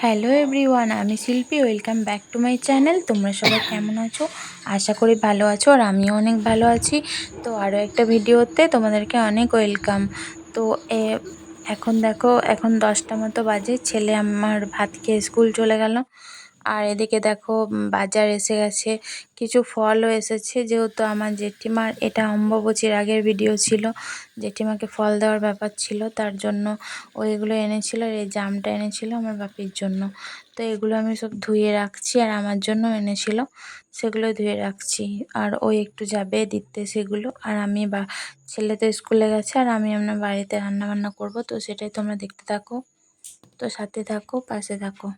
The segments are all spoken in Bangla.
হ্যালো এভরিওয়ান, আমি শিল্পী। Welcome back to my channel. তোমরা সবাই কেমন আছো? আশা করি ভালো আছো, আর আমিও অনেক ভালো আছি। তো আরও একটা ভিডিওতে তোমাদেরকে অনেক ওয়েলকাম। তো এখন দেখো, এখন 10টা মতো বাজে। ছেলে আমার ভাত খেয়ে স্কুল চলে গেল। আর এদিকে দেখো বাজার এসে গেছে, কিছু ফলও এসেছে। যেহেতু আমার জেঠিমার, এটা অম্বুবাচীর আগের ভিডিও ছিল, জেঠিমাকে ফল দেওয়ার ব্যাপার ছিল, তার জন্য ও এগুলো এনেছিল। আর এই জামটা এনেছিল আমার বাপির জন্য। তো এগুলো আমি সব ধুয়ে রাখছি, আর আমার জন্য এনেছিল, সেগুলো ধুয়ে রাখছি। আর ও একটু যাবে দিতে সেগুলো। আর আমি ছেলে তো স্কুলে গেছে, আর আমি আপনার বাড়িতে রান্না বান্না করবো। তো সেটাই তোমরা দেখতে থাকো। তো সাথে থাকো, পাশে থাকো।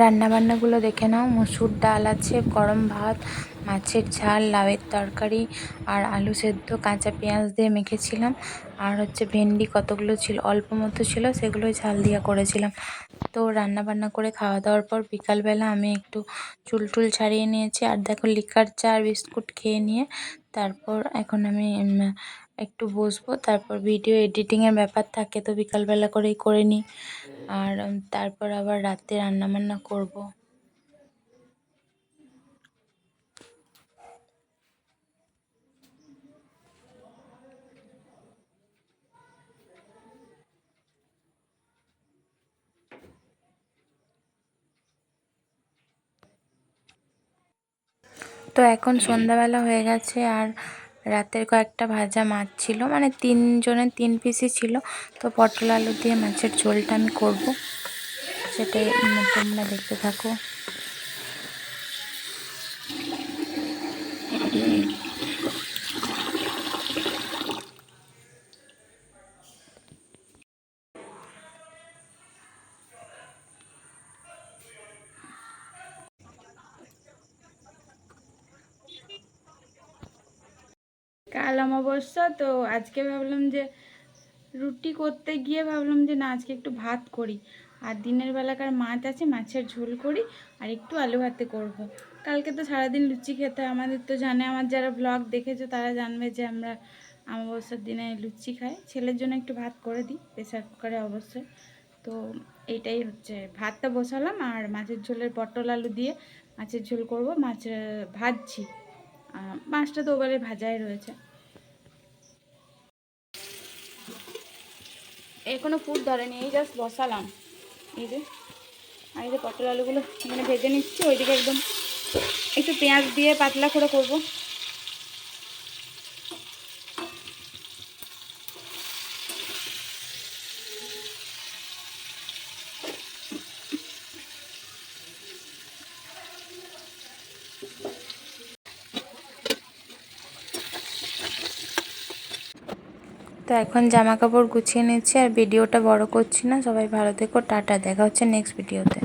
রান্নাবান্নাগুলো দেখে নাও। মসুর ডাল আছে, গরম ভাত, মাছের ঝাল, লাউয়ের তরকারি, আর আলু সেদ্ধ কাঁচা পেঁয়াজ দিয়ে মেখেছিলাম। আর হচ্ছে ভেন্ডি কতগুলো ছিল, অল্প মতো ছিল, সেগুলোই ঝাল দিয়ে করেছিলাম। তো রান্নাবান্না করে খাওয়া দাওয়ার পর বিকালবেলা আমি একটু চুল টুল ছাড়িয়ে নিয়েছি। আর দেখো লিকার চা আর বিস্কুট খেয়ে নিয়ে তারপর এখন আমি একটু বসবো। তারপর ভিডিও এডিটিংয়ের ব্যাপার থাকে, তো বিকালবেলা করেই করে নিই। আর তারপর আবার রাতে রান্নাবান্না করব। তো এখন সন্ধ্যাবেলা হয়ে গেছে, আর রাতের কয়েকটা ভাজা মাছ ছিল, মানে 3 জনের 3 পিসই ছিল। তো পটল আলু দিয়ে মাছের ঝোলটা আমি করব, সেটাই তোমরা দেখতে থাকো। কাল অমাবস্যা, তো আজকে ভাবলাম যে রুটি করতে গিয়ে ভাবলাম যে না, আজকে একটু ভাত করি। আর দিনের বেলাকার মাছ আছে, মাছের ঝোল করি, আর একটু আলু ভাতে করব। কালকে তো সারাদিন লুচি খেতে হয়, আমাদের তো জানে, আমার যারা ব্লগ দেখেছো তারা জানবে যে আমরা অমাবস্যার দিনে লুচি খাই। ছেলের জন্য একটু ভাত করে দিই প্রেসার কুকারে অবশ্যই। তো এইটাই হচ্ছে, ভাতটা বসালাম, আর মাছের ঝোলের পটল আলু দিয়ে মাছের ঝোল করব। মাছ ভাজছি, মাছটা তো ওবারে ভাজাই রয়েছে। এখনো ফুট ধরেনি, এই জাস্ট বসালাম। এই যে, আর এই যে পটল আলুগুলো এখানে ভেজে নিচ্ছি, ওইদিকে একদম একটু পেঁয়াজ দিয়ে পাতলা করে করব। তো এখন জামা কাপড় গুছিয়ে নিচ্ছি, আর ভিডিওটা বড় করছি না। সবাই ভালো থেকো, টাটা। দেখা হচ্ছে নেক্সট ভিডিওতে।